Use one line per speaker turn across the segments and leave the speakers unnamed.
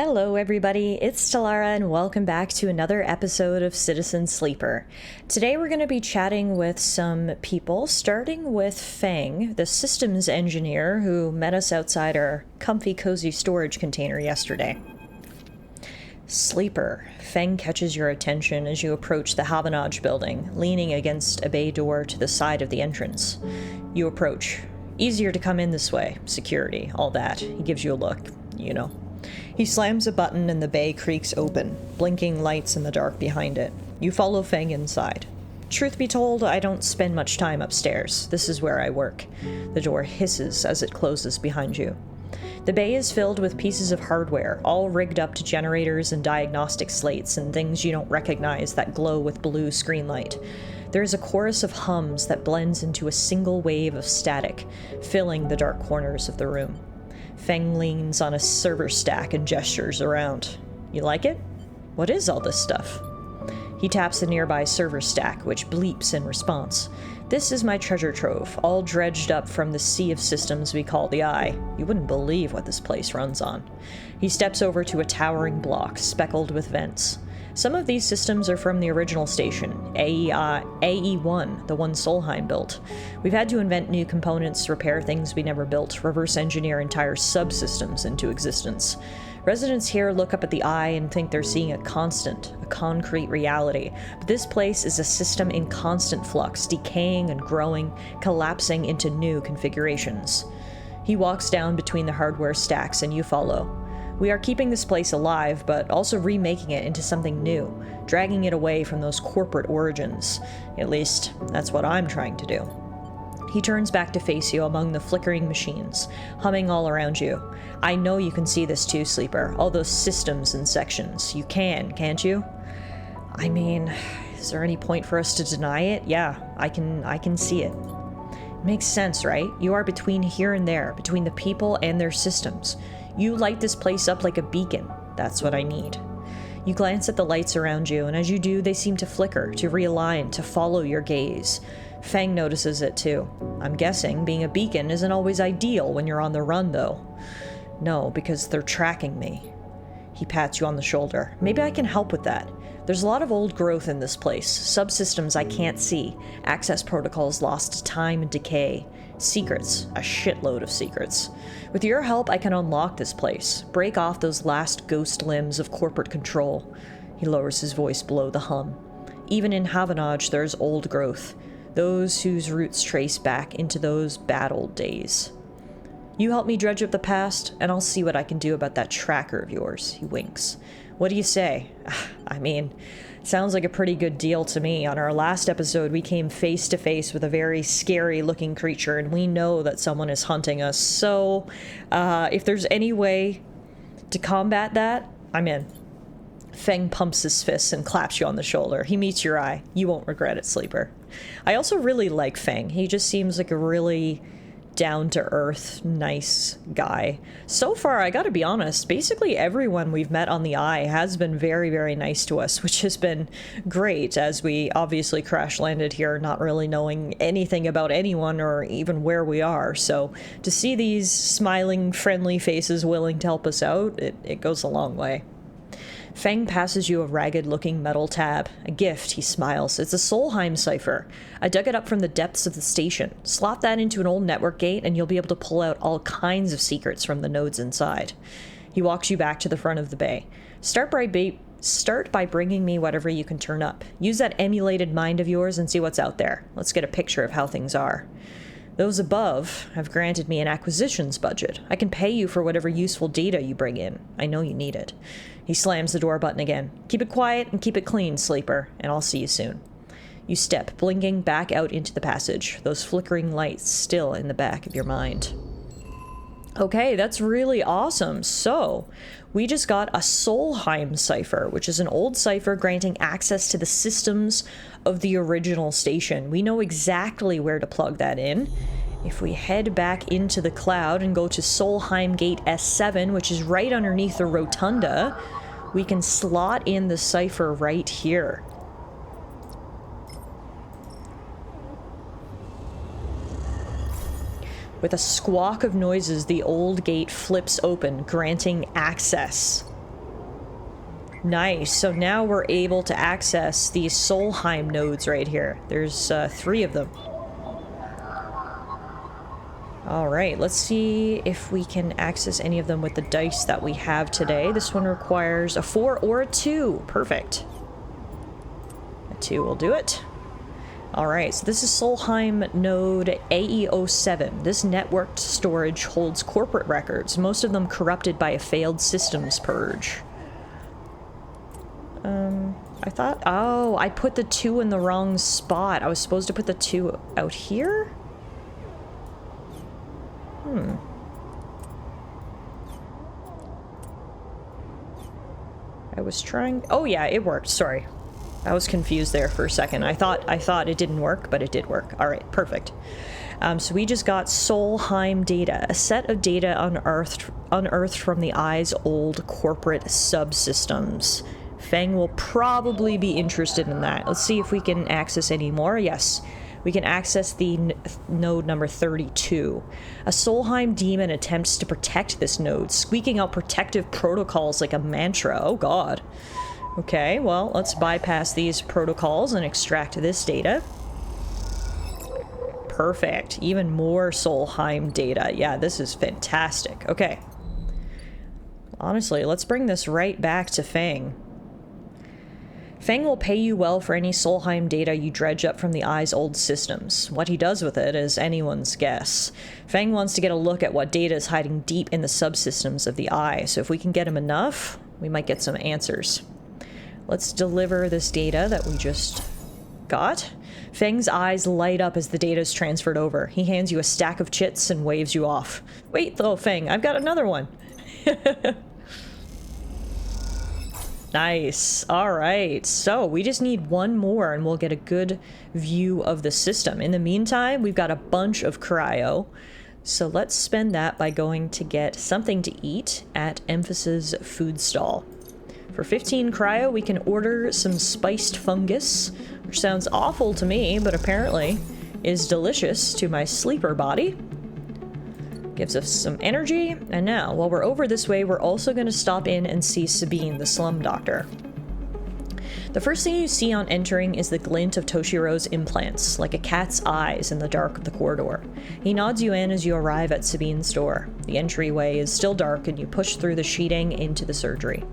Hello everybody, it's Tallara and welcome back to another episode of Citizen Sleeper. Today we're going to be chatting with some people, starting with Fang, the systems engineer who met us outside our comfy cozy storage container yesterday. Sleeper. Fang catches your attention as you approach the Havanage building, leaning against a bay door to the side of the entrance. You approach. Easier to come in this way. Security, all that. He gives you a look, you know. He slams a button and the bay creaks open, blinking lights in the dark behind it. You follow Fang inside. Truth be told, I don't spend much time upstairs. This is where I work. The door hisses as it closes behind you. The bay is filled with pieces of hardware, all rigged up to generators and diagnostic slates and things you don't recognize that glow with blue screen light. There is a chorus of hums that blends into a single wave of static, filling the dark corners of the room. Fang leans on a server stack and gestures around. You like it? What is all this stuff? He taps a nearby server stack, which bleeps in response. This is my treasure trove, all dredged up from the sea of systems we call the Eye. You wouldn't believe what this place runs on. He steps over to a towering block, speckled with vents. Some of these systems are from the original station, AE1, the one Solheim built. We've had to invent new components, repair things we never built, reverse engineer entire subsystems into existence. Residents here look up at the Eye and think they're seeing a concrete reality. But this place is a system in constant flux, decaying and growing, collapsing into new configurations. He walks down between the hardware stacks and you follow. We are keeping this place alive, but also remaking it into something new, dragging it away from those corporate origins. At least, that's what I'm trying to do. He turns back to face you among the flickering machines, humming all around you. I know you can see this too, Sleeper. All those systems and sections. You can, can't you? I mean, is there any point for us to deny it? Yeah, I can see it. It makes sense, right? You are between here and there, between the people and their systems. You light this place up like a beacon. That's what I need. You glance at the lights around you, and as you do, they seem to flicker, to realign, to follow your gaze. Fang notices it too. I'm guessing being a beacon isn't always ideal when you're on the run, though. No, because they're tracking me. He pats you on the shoulder. Maybe I can help with that. There's a lot of old growth in this place, subsystems I can't see, access protocols lost to time and decay, secrets, a shitload of secrets. With your help, I can unlock this place, break off those last ghost limbs of corporate control. He lowers his voice below the hum. Even in Havanage, there's old growth, those whose roots trace back into those bad old days. You help me dredge up the past, and I'll see what I can do about that tracker of yours. He winks. What do you say? I mean, sounds like a pretty good deal to me. On our last episode, we came face to face with a very scary-looking creature, and we know that someone is hunting us. So, if there's any way to combat that, I'm in. Fang pumps his fists and claps you on the shoulder. He meets your eye. You won't regret it, Sleeper. I also really like Fang. He just seems like a really down-to-earth, nice guy. So far, I gotta be honest, basically everyone we've met on the Eye has been very, very nice to us, which has been great, as we obviously crash-landed here not really knowing anything about anyone or even where we are. So to see these smiling, friendly faces willing to help us out, it goes a long way. Fang passes you a ragged-looking metal tab. A gift, he smiles. It's a Solheim cipher. I dug it up from the depths of the station. Slot that into an old network gate, and you'll be able to pull out all kinds of secrets from the nodes inside. He walks you back to the front of the bay. Start by bringing me whatever you can turn up. Use that emulated mind of yours and see what's out there. Let's get a picture of how things are. Those above have granted me an acquisitions budget. I can pay you for whatever useful data you bring in. I know you need it. He slams the door button again. Keep it quiet and keep it clean, Sleeper, and I'll see you soon. You step, blinking back out into the passage, those flickering lights still in the back of your mind. Okay, that's really awesome. So, we just got a Solheim cipher, which is an old cipher granting access to the systems of the original station. We know exactly where to plug that in. If we head back into the cloud and go to Solheim Gate S7, which is right underneath the rotunda, we can slot in the cipher right here. With a squawk of noises, the old gate flips open, granting access. Nice. So now we're able to access these Solheim nodes right here. There's 3 of them. Alright, let's see if we can access any of them with the dice that we have today. This one requires a 4 or a 2. Perfect. A 2 will do it. Alright, so this is Solheim node AE07. This networked storage holds corporate records, most of them corrupted by a failed systems purge. I thought... Oh, I put the 2 in the wrong spot. I was supposed to put the 2 out here? I was trying... Oh yeah, it worked. Sorry. I was confused there for a second. I thought it didn't work, but it did work. Alright, perfect. So we just got Solheim data, a set of data unearthed from the Eye's old corporate subsystems. Feng will probably be interested in that. Let's see if we can access any more. Yes. We can access the node number 32. A Solheim demon attempts to protect this node, squeaking out protective protocols like a mantra. Oh god. Okay, well, let's bypass these protocols and extract this data. Perfect. Even more Solheim data. Yeah, this is fantastic. Okay. Honestly, let's bring this right back to Feng. Feng will pay you well for any Solheim data you dredge up from the Eye's old systems. What he does with it is anyone's guess. Feng wants to get a look at what data is hiding deep in the subsystems of the Eye, so if we can get him enough, we might get some answers. Let's deliver this data that we just got. Feng's eyes light up as the data is transferred over. He hands you a stack of chits and waves you off. Wait though, Feng, I've got another one. Nice. Alright, so we just need one more and we'll get a good view of the system. In the meantime, we've got a bunch of cryo, so let's spend that by going to get something to eat at Emphasis food stall. For 15 cryo, we can order some spiced fungus, which sounds awful to me, but apparently is delicious to my sleeper body. Gives us some energy, and now, while we're over this way, we're also going to stop in and see Sabine, the slum doctor. The first thing you see on entering is the glint of Toshiro's implants, like a cat's eyes in the dark of the corridor. He nods you in as you arrive at Sabine's door. The entryway is still dark, and you push through the sheeting into the surgery.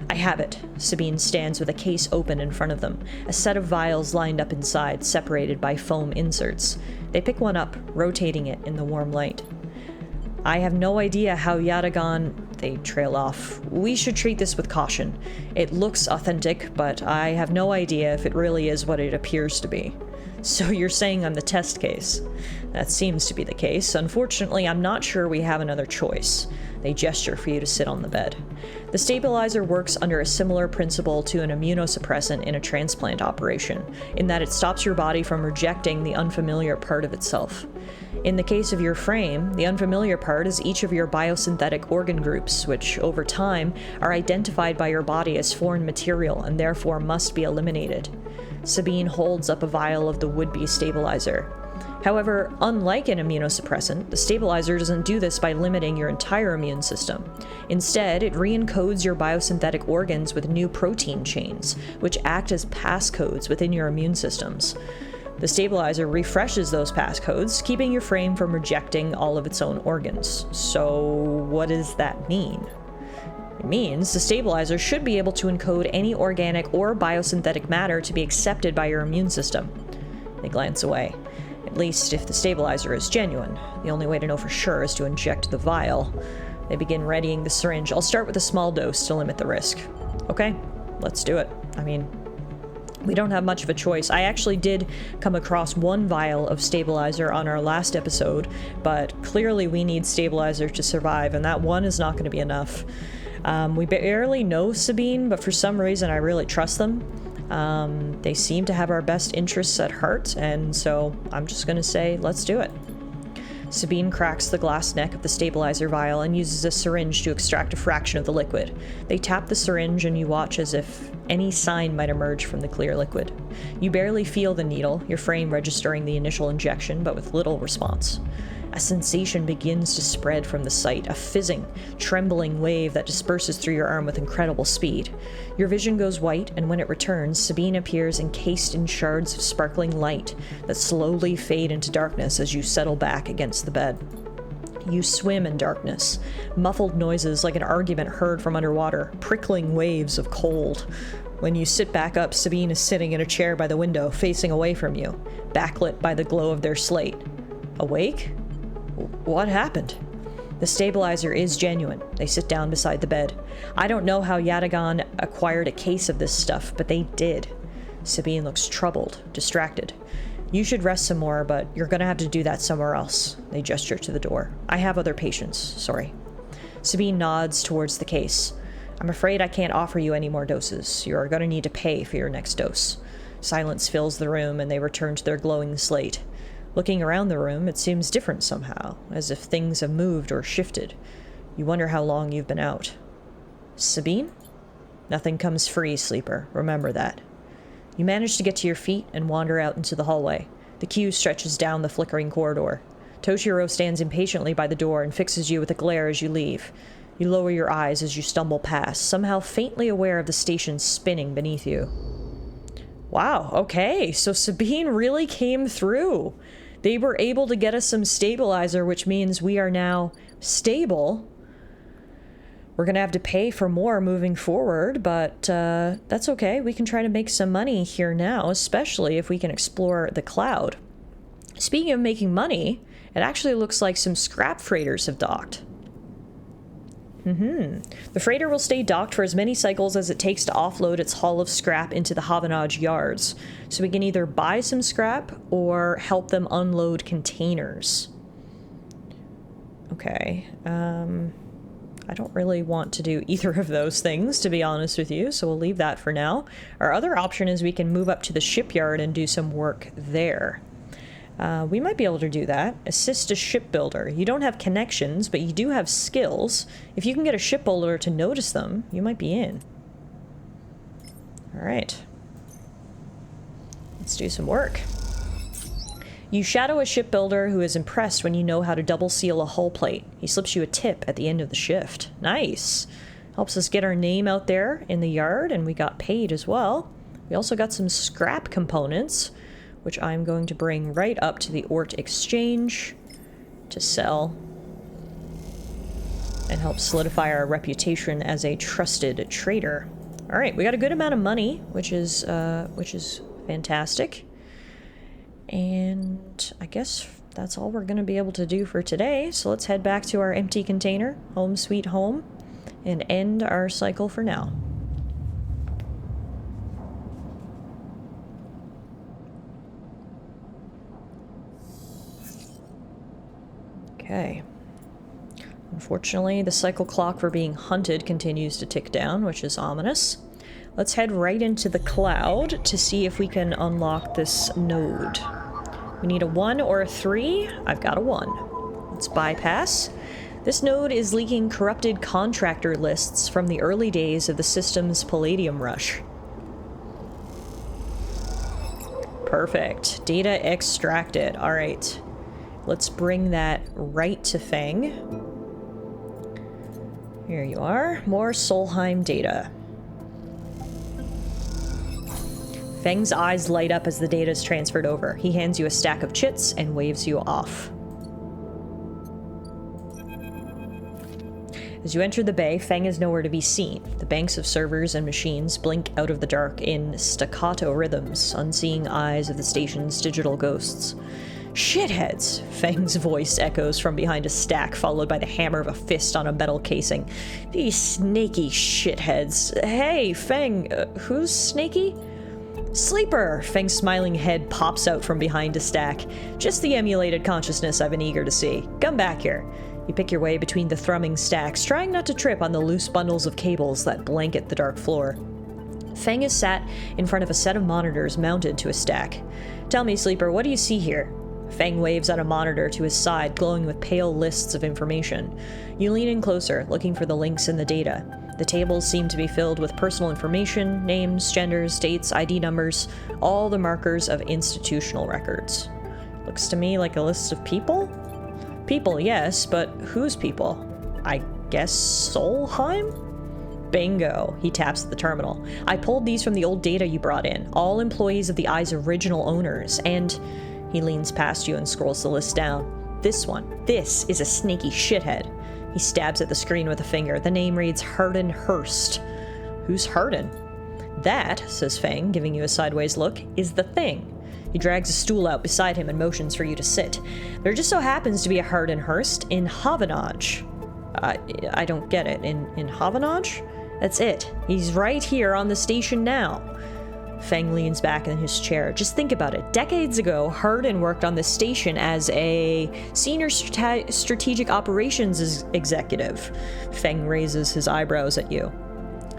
I have it. Sabine stands with a case open in front of them, a set of vials lined up inside, separated by foam inserts. They pick one up, rotating it in the warm light. I have no idea how Yatagan... They trail off. We should treat this with caution. It looks authentic, but I have no idea if it really is what it appears to be. So you're saying I'm the test case? That seems to be the case. Unfortunately, I'm not sure we have another choice. They gesture for you to sit on the bed. The stabilizer works under a similar principle to an immunosuppressant in a transplant operation, in that it stops your body from rejecting the unfamiliar part of itself. In the case of your frame, the unfamiliar part is each of your biosynthetic organ groups, which, over time, are identified by your body as foreign material and therefore must be eliminated. Sabine holds up a vial of the would-be stabilizer. However, unlike an immunosuppressant, the stabilizer doesn't do this by limiting your entire immune system. Instead, it re-encodes your biosynthetic organs with new protein chains, which act as passcodes within your immune systems. The stabilizer refreshes those passcodes, keeping your frame from rejecting all of its own organs. So, what does that mean? It means the stabilizer should be able to encode any organic or biosynthetic matter to be accepted by your immune system. They glance away. At least if the stabilizer is genuine. The only way to know for sure is to inject the vial. They begin readying the syringe. I'll start with a small dose to limit the risk. Okay, let's do it. I mean, we don't have much of a choice. I actually did come across one vial of stabilizer on our last episode, but clearly we need stabilizer to survive, and that one is not going to be enough. We barely know Sabine, but for some reason I really trust them. They seem to have our best interests at heart, and so I'm just going to say, let's do it. Sabine cracks the glass neck of the stabilizer vial and uses a syringe to extract a fraction of the liquid. They tap the syringe and you watch as if any sign might emerge from the clear liquid. You barely feel the needle, your frame registering the initial injection, but with little response. A sensation begins to spread from the site, a fizzing, trembling wave that disperses through your arm with incredible speed. Your vision goes white, and when it returns, Sabine appears encased in shards of sparkling light that slowly fade into darkness as you settle back against the bed. You swim in darkness, muffled noises like an argument heard from underwater, prickling waves of cold. When you sit back up, Sabine is sitting in a chair by the window, facing away from you, backlit by the glow of their slate. Awake? What happened? The stabilizer is genuine. They sit down beside the bed. I don't know how Yatagan acquired a case of this stuff, but they did. Sabine looks troubled, distracted. You should rest some more, but you're gonna have to do that somewhere else. They gesture to the door. I have other patients, sorry. Sabine nods towards the case. I'm afraid I can't offer you any more doses. You're gonna need to pay for your next dose. Silence fills the room, and they return to their glowing slate. Looking around the room, it seems different somehow, as if things have moved or shifted. You wonder how long you've been out. Sabine? Nothing comes free, sleeper. Remember that. You manage to get to your feet and wander out into the hallway. The queue stretches down the flickering corridor. Toshiro stands impatiently by the door and fixes you with a glare as you leave. You lower your eyes as you stumble past, somehow faintly aware of the station spinning beneath you. Wow, okay, so Sabine really came through. They were able to get us some stabilizer, which means we are now stable. We're going to have to pay for more moving forward, but that's okay. We can try to make some money here now, especially if we can explore the cloud. Speaking of making money, it actually looks like some scrap freighters have docked. The freighter will stay docked for as many cycles as it takes to offload its haul of scrap into the Havanage yards. So we can either buy some scrap or help them unload containers. Okay. I don't really want to do either of those things, to be honest with you, so we'll leave that for now. Our other option is we can move up to the shipyard and do some work there. We might be able to do that. Assist a shipbuilder. You don't have connections, but you do have skills. If you can get a shipbuilder to notice them, you might be in. Alright. Let's do some work. You shadow a shipbuilder who is impressed when you know how to double seal a hull plate. He slips you a tip at the end of the shift. Nice. Helps us get our name out there in the yard, and we got paid as well. We also got some scrap components, which I'm going to bring right up to the Ort Exchange to sell and help solidify our reputation as a trusted trader. All right, we got a good amount of money, which is fantastic. And I guess that's all we're going to be able to do for today. So let's head back to our empty container, home sweet home, and end our cycle for now. Okay. Unfortunately, the cycle clock for being hunted continues to tick down, which is ominous. Let's head right into the cloud to see if we can unlock this node. We need a 1 or a 3. I've got a 1. Let's bypass. This node is leaking corrupted contractor lists from the early days of the system's palladium rush. Perfect. Data extracted. All right. Let's bring that right to Feng. Here you are. More Solheim data. Feng's eyes light up as the data is transferred over. He hands you a stack of chits and waves you off. As you enter the bay, Feng is nowhere to be seen. The banks of servers and machines blink out of the dark in staccato rhythms, unseeing eyes of the station's digital ghosts. Shitheads! Feng's voice echoes from behind a stack, followed by the hammer of a fist on a metal casing. These snaky shitheads. Hey, Feng, who's snaky? Sleeper! Feng's smiling head pops out from behind a stack. Just the emulated consciousness I've been eager to see. Come back here. You pick your way between the thrumming stacks, trying not to trip on the loose bundles of cables that blanket the dark floor. Feng is sat in front of a set of monitors mounted to a stack. Tell me, Sleeper, what do you see here? Feng waves at a monitor to his side, glowing with pale lists of information. You lean in closer, looking for the links in the data. The tables seem to be filled with personal information, names, genders, dates, ID numbers, all the markers of institutional records. Looks to me like a list of people People, yes, but whose people? I guess Solheim? Bingo. He taps at the terminal. I pulled these from the old data you brought in. All employees of the Eye's original owners. And he leans past you and scrolls the list down. This one. This is a sneaky shithead. He stabs at the screen with a finger. The name reads Hardin Hurst. Who's Hardin? That, says Fang, giving you a sideways look, is the thing. He drags a stool out beside him and motions for you to sit. There just so happens to be a Hardin Hurst in Havanage. I don't get it. In Havanage? That's it. He's right here on the station now. Fang leans back in his chair. Just think about it. Decades ago, Hardin worked on this station as a senior strategic operations executive. Fang raises his eyebrows at you.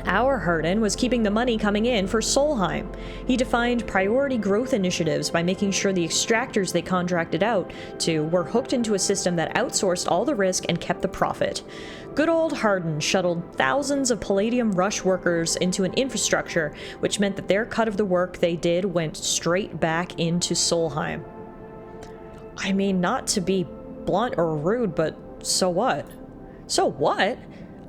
Our Hardin was keeping the money coming in for Solheim. He defined priority growth initiatives by making sure the extractors they contracted out to were hooked into a system that outsourced all the risk and kept the profit. Good old Hardin shuttled thousands of Palladium Rush workers into an infrastructure, which meant that their cut of the work they did went straight back into Solheim. I mean, not to be blunt or rude, but so what? So what?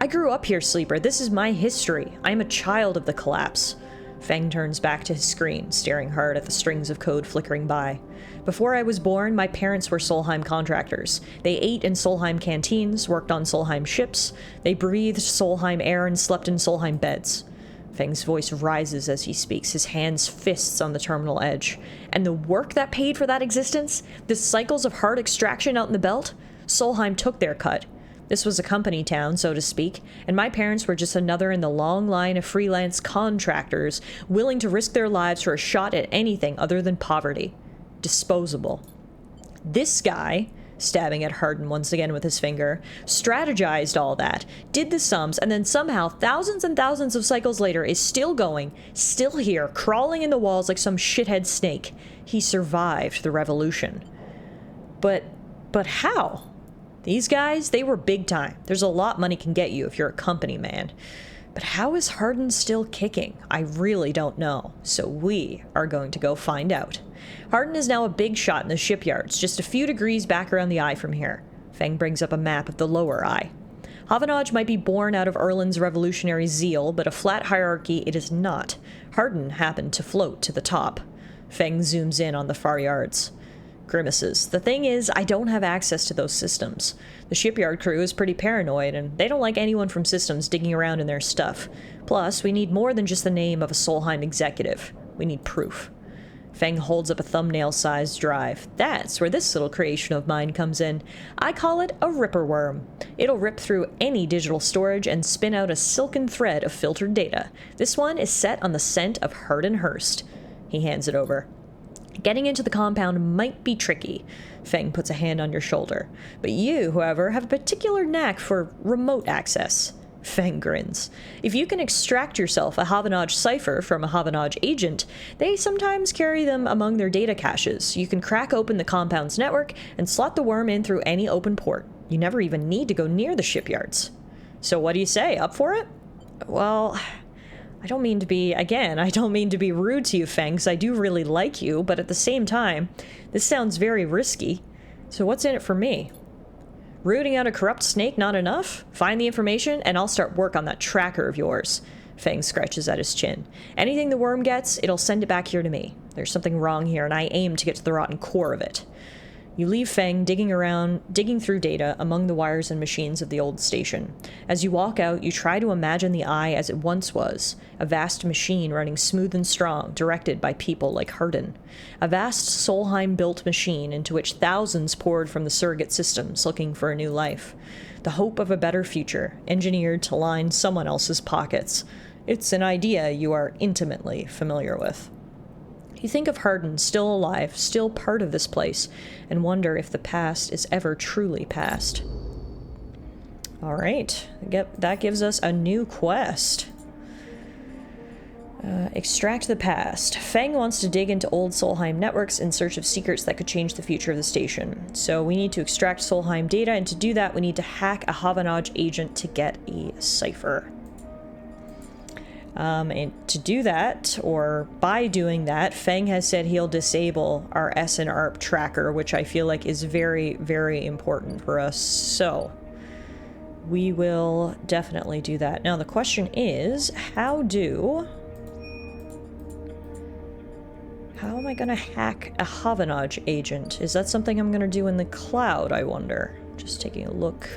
I grew up here, Sleeper. This is my history. I am a child of the collapse. Fang turns back to his screen, staring hard at the strings of code flickering by. Before I was born, my parents were Solheim contractors. They ate in Solheim canteens, worked on Solheim ships. They breathed Solheim air and slept in Solheim beds. Fang's voice rises as he speaks, his hands fists on the terminal edge. And the work that paid for that existence? The cycles of hard extraction out in the belt? Solheim took their cut. This was a company town, so to speak, and my parents were just another in the long line of freelance contractors willing to risk their lives for a shot at anything other than poverty. Disposable. This guy, stabbing at Hardin once again with his finger, strategized all that, did the sums, and then somehow, thousands and thousands of cycles later, is still going, still here, crawling in the walls like some shithead snake. He survived the revolution. But how? These guys, they were big time. There's a lot money can get you if you're a company man. But how is Hardin still kicking? I really don't know. So we are going to go find out. Hardin is now a big shot in the shipyards, just a few degrees back around the Eye from here. Fang brings up a map of the lower Eye. Havanage might be born out of Erlin's revolutionary zeal, but a flat hierarchy it is not. Hardin happened to float to the top. Fang zooms in on the far yards. Grimaces. The thing is, I don't have access to those systems. The shipyard crew is pretty paranoid, and they don't like anyone from systems digging around in their stuff. Plus, we need more than just the name of a Solheim executive. We need proof. Fang holds up a thumbnail-sized drive. That's where this little creation of mine comes in. I call it a ripper worm. It'll rip through any digital storage and spin out a silken thread of filtered data. This one is set on the scent of Hardin Hurst. He hands it over. Getting into the compound might be tricky. Fang puts a hand on your shoulder. But you, however, have a particular knack for remote access. Fang grins. If you can extract yourself a Havanage cipher from a Havanage agent, they sometimes carry them among their data caches. You can crack open the compound's network and slot the worm in through any open port. You never even need to go near the shipyards. So what do you say? Up for it? Well, I don't mean to be rude to you, Fang, 'cause I do really like you, but at the same time, this sounds very risky. So what's in it for me? Rooting out a corrupt snake not enough? Find the information, and I'll start work on that tracker of yours. Fang scratches at his chin. Anything the worm gets, it'll send it back here to me. There's something wrong here, and I aim to get to the rotten core of it. You leave Fang digging through data among the wires and machines of the old station. As you walk out, you try to imagine the Eye as it once was, a vast machine running smooth and strong, directed by people like Hardin. A vast Solheim-built machine into which thousands poured from the surrogate systems looking for a new life. The hope of a better future, engineered to line someone else's pockets. It's an idea you are intimately familiar with. You think of Hardin still alive, still part of this place, and wonder if the past is ever truly past. Alright, that gives us a new quest. Extract the past. Fang wants to dig into old Solheim networks in search of secrets that could change the future of the station. So we need to extract Solheim data, and to do that we need to hack a Havanage agent to get a cipher. And to do that, or by doing that, Feng has said he'll disable our S and ARP tracker, which I feel like is very, very important for us. So we will definitely do that. Now the question is, how am I gonna hack a Havanage agent? Is that something I'm gonna do in the cloud, I wonder? Just taking a look.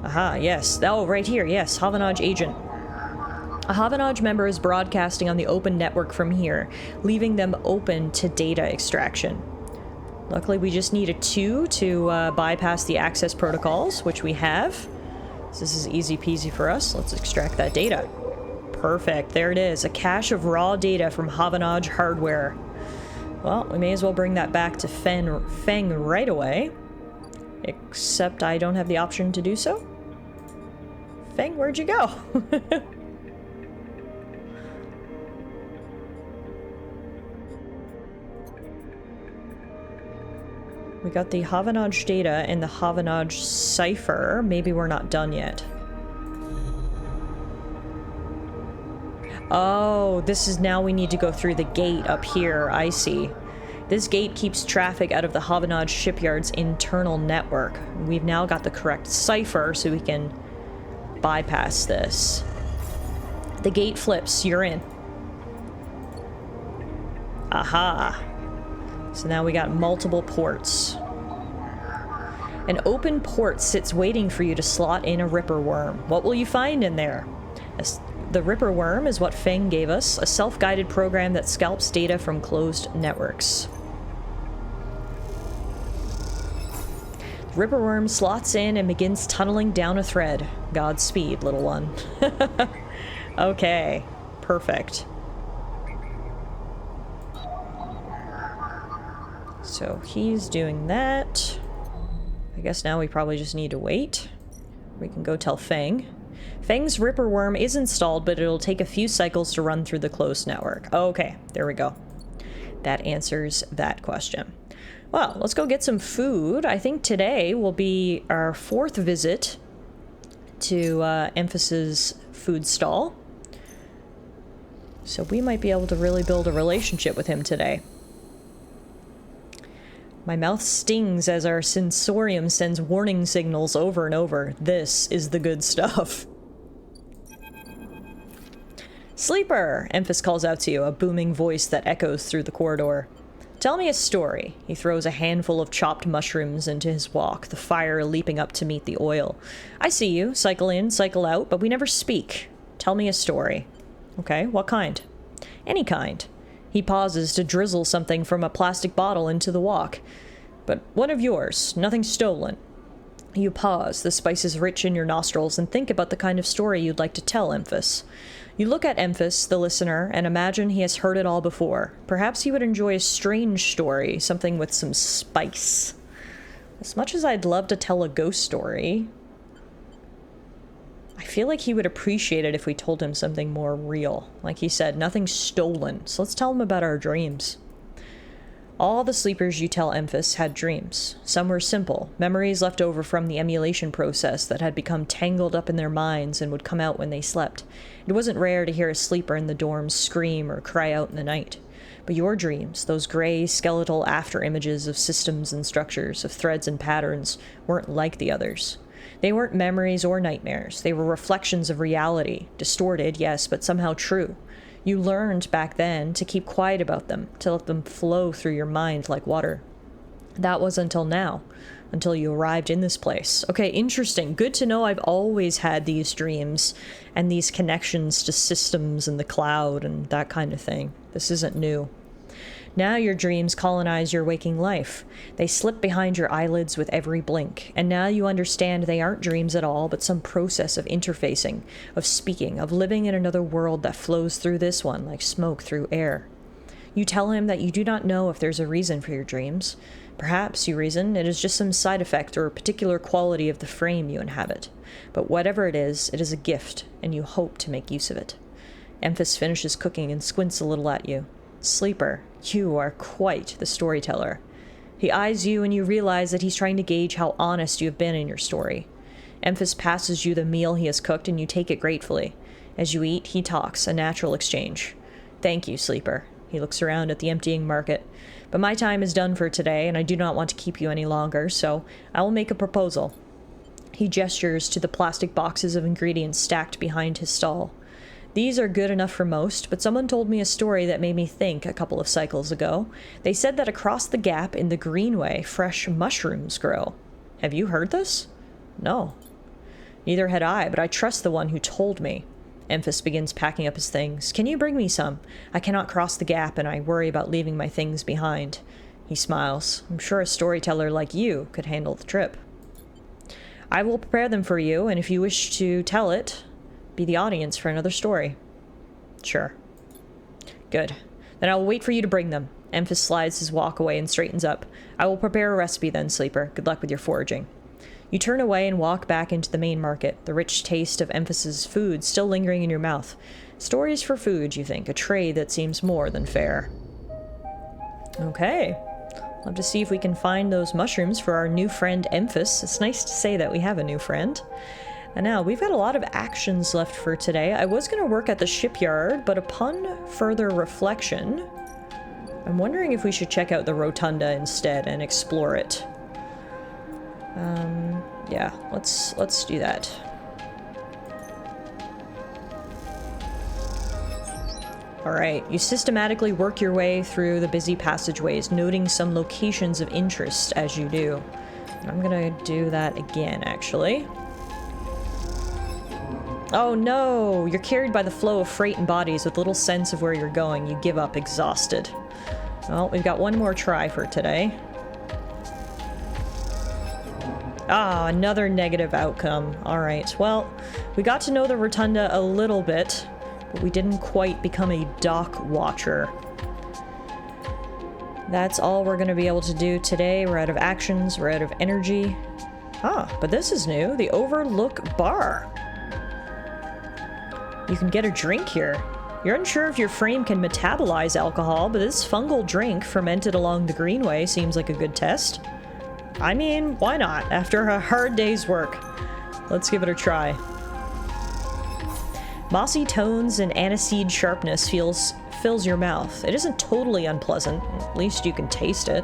Aha, yes. Oh, right here, yes, Havanage agent. A Havanage member is broadcasting on the open network from here, leaving them open to data extraction. Luckily, we just need a 2 to bypass the access protocols, which we have. So this is easy peasy for us. Let's extract that data. Perfect. There it is. A cache of raw data from Havanage hardware. Well, we may as well bring that back to Feng right away. Except I don't have the option to do so. Feng, where'd you go? We got the Havanage data and the Havanage cipher. Maybe we're not done yet. Oh, this is now we need to go through the gate up here. I see. This gate keeps traffic out of the Havanage shipyard's internal network. We've now got the correct cipher, so we can bypass this. The gate flips. You're in. Aha. So now we got multiple ports. An open port sits waiting for you to slot in a Ripper worm. What will you find in there? The Ripper worm is what Feng gave us, a self-guided program that scalps data from closed networks. The Ripper worm slots in and begins tunneling down a thread. Godspeed, little one. Okay, perfect. So he's doing that. I guess now we probably just need to wait. We can go tell Feng. Feng's Ripper worm is installed, but it'll take a few cycles to run through the closed network. Okay, there we go. That answers that question. Well, let's go get some food. I think today will be our 4th visit to Emphasis food stall. So we might be able to really build a relationship with him today. My mouth stings as our sensorium sends warning signals over and over. This is the good stuff. Sleeper! Emphas calls out to you, a booming voice that echoes through the corridor. Tell me a story. He throws a handful of chopped mushrooms into his wok, the fire leaping up to meet the oil. I see you, cycle in, cycle out, but we never speak. Tell me a story. Okay, what kind? Any kind. He pauses to drizzle something from a plastic bottle into the wok. But one of yours, nothing stolen. You pause, the spices rich in your nostrils, and think about the kind of story you'd like to tell Emphas. You look at Emphas, the listener, and imagine he has heard it all before. Perhaps he would enjoy a strange story, something with some spice. As much as I'd love to tell a ghost story, I feel like he would appreciate it if we told him something more real. Like he said, nothing stolen, so let's tell him about our dreams. All the sleepers you tell Emphas had dreams. Some were simple, memories left over from the emulation process that had become tangled up in their minds and would come out when they slept. It wasn't rare to hear a sleeper in the dorms scream or cry out in the night. But your dreams, those gray, skeletal after-images of systems and structures, of threads and patterns, weren't like the others. They weren't memories or nightmares. They were reflections of reality, distorted, yes, but somehow true. You learned back then to keep quiet about them, to let them flow through your mind like water. That was until now, until you arrived in this place. Okay, interesting. Good to know I've always had these dreams and these connections to systems and the cloud and that kind of thing. This isn't new. Now your dreams colonize your waking life. They slip behind your eyelids with every blink, and now you understand they aren't dreams at all, but some process of interfacing, of speaking, of living in another world that flows through this one like smoke through air. You tell him that you do not know if there's a reason for your dreams. Perhaps, you reason, it is just some side effect or a particular quality of the frame you inhabit. But whatever it is a gift, and you hope to make use of it. Emphas finishes cooking and squints a little at you. Sleeper, you are quite the storyteller. He eyes you and you realize that he's trying to gauge how honest you have been in your story. Emphas passes you the meal he has cooked and you take it gratefully. As you eat, he talks, a natural exchange. Thank you, sleeper. He looks around at the emptying market. But my time is done for today, and I do not want to keep you any longer, so I will make a proposal. He gestures to the plastic boxes of ingredients stacked behind his stall. These are good enough for most, but someone told me a story that made me think a couple of cycles ago. They said that across the gap in the Greenway, fresh mushrooms grow. Have you heard this? No. Neither had I, but I trust the one who told me. Emphas begins packing up his things. Can you bring me some? I cannot cross the gap, and I worry about leaving my things behind. He smiles. I'm sure a storyteller like you could handle the trip. I will prepare them for you, and if you wish to tell it, be the audience for another story. Sure. Good. Then I will wait for you to bring them. Emphas slides his walk away and straightens up. I will prepare a recipe then, sleeper. Good luck with your foraging. You turn away and walk back into the main market, the rich taste of Emphas's food still lingering in your mouth. Stories for food, you think, a trade that seems more than fair. Okay. Love to see if we can find those mushrooms for our new friend Emphas. It's nice to say that we have a new friend. And now, we've got a lot of actions left for today. I was going to work at the shipyard, but upon further reflection, I'm wondering if we should check out the rotunda instead and explore it. Yeah, let's do that. Alright, you systematically work your way through the busy passageways, noting some locations of interest as you do. I'm gonna do that again, actually. Oh no! You're carried by the flow of freight and bodies with little sense of where you're going. You give up, exhausted. Well, we've got one more try for today. Ah, another negative outcome. Alright, well, we got to know the rotunda a little bit, but we didn't quite become a dock watcher. That's all we're going to be able to do today. We're out of actions, we're out of energy. Ah, but this is new. The Overlook Bar. You can get a drink here. You're unsure if your frame can metabolize alcohol, but this fungal drink fermented along the Greenway seems like a good test. I mean, why not? After a hard day's work. Let's give it a try. Mossy tones and aniseed sharpness fills your mouth. It isn't totally unpleasant. At least you can taste it.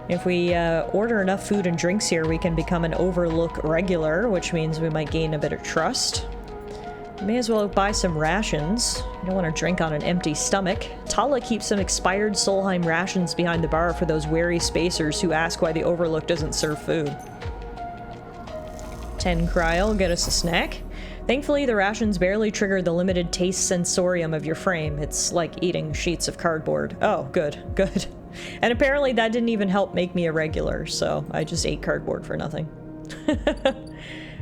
If we order enough food and drinks here, we can become an Overlook regular, which means we might gain a bit of trust. May as well buy some rations. You don't want to drink on an empty stomach. Tala keeps some expired Solheim rations behind the bar for those wary spacers who ask why the Overlook doesn't serve food. 10 Kryl, get us a snack. Thankfully, the rations barely trigger the limited taste sensorium of your frame. It's like eating sheets of cardboard. Oh, good, good. And apparently that didn't even help make me a regular, so I just ate cardboard for nothing.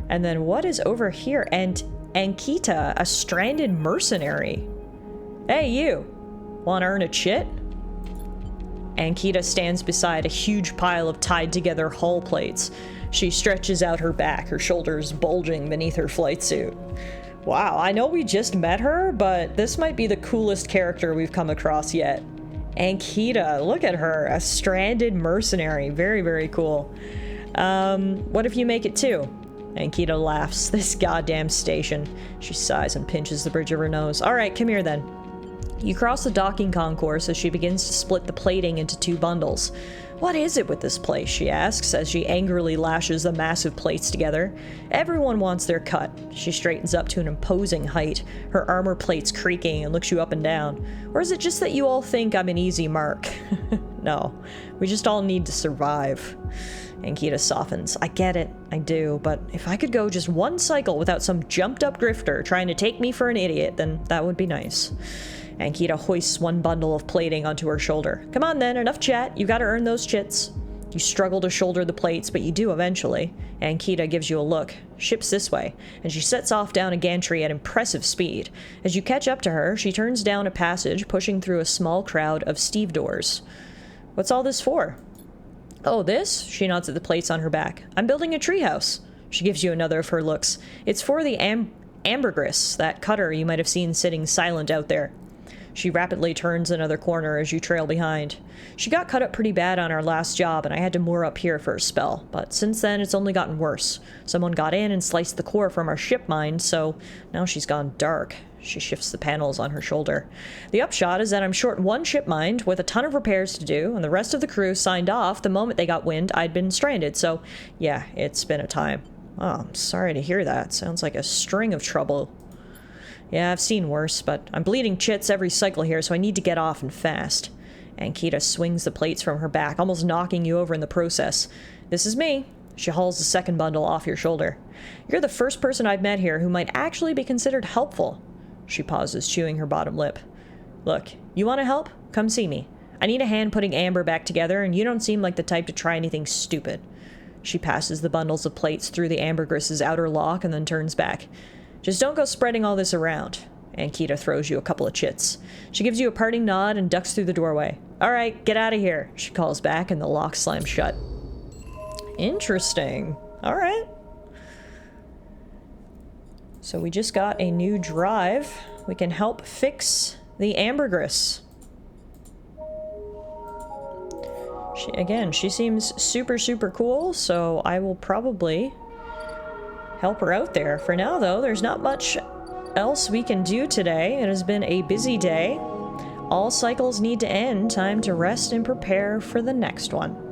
And then what is over here? And Ankita, a stranded mercenary. Hey, you. Want to earn a chit? Ankita stands beside a huge pile of tied-together hull plates. She stretches out her back, her shoulders bulging beneath her flight suit. Wow, I know we just met her, but this might be the coolest character we've come across yet. Ankita, look at her, a stranded mercenary. Very, very cool. What if you make it too? Ankita laughs. This goddamn station. She sighs and pinches the bridge of her nose. Alright, come here then. You cross the docking concourse as she begins to split the plating into 2 bundles. What is it with this place, she asks, as she angrily lashes the massive plates together. Everyone wants their cut. She straightens up to an imposing height, her armor plates creaking, and looks you up and down. Or is it just that you all think I'm an easy mark? No, we just all need to survive. Ankita softens. I get it, I do, but if I could go just one cycle without some jumped-up grifter trying to take me for an idiot, then that would be nice. Ankita hoists 1 bundle of plating onto her shoulder. Come on then, enough chat. You gotta earn those chits. You struggle to shoulder the plates, but you do eventually. Ankita gives you a look. Ship's this way, and she sets off down a gantry at impressive speed. As you catch up to her, she turns down a passage, pushing through a small crowd of stevedores. What's all this for? Oh, this? She nods at the plates on her back. I'm building a treehouse. She gives you another of her looks. It's for the ambergris, that cutter you might have seen sitting silent out there. She rapidly turns another corner as you trail behind. She got cut up pretty bad on our last job, and I had to moor up here for a spell, but since then it's only gotten worse. Someone got in and sliced the core from our ship mine, so now she's gone dark. She shifts the panels on her shoulder. The upshot is that I'm short one ship mind with a ton of repairs to do, and the rest of the crew signed off the moment they got wind I'd been stranded, so yeah, it's been a time. Oh, I'm sorry to hear that. Sounds like a string of trouble. Yeah, I've seen worse, but I'm bleeding chits every cycle here, so I need to get off and fast. Ankita swings the plates from her back, almost knocking you over in the process. This is me. She hauls the second bundle off your shoulder. You're the first person I've met here who might actually be considered helpful. She pauses, chewing her bottom lip. Look, you want to help? Come see me. I need a hand putting Amber back together, and you don't seem like the type to try anything stupid. She passes the bundles of plates through the ambergress's outer lock and then turns back. Just don't go spreading all this around. Ankita throws you a couple of chits. She gives you a parting nod and ducks through the doorway. All right, get out of here, she calls back, and the lock slams shut. Interesting. All right. So we just got a new drive. We can help fix the ambergris. She seems super, super cool, so I will probably help her out there. For now, though, there's not much else we can do today. It has been a busy day. All cycles need to end. Time to rest and prepare for the next one.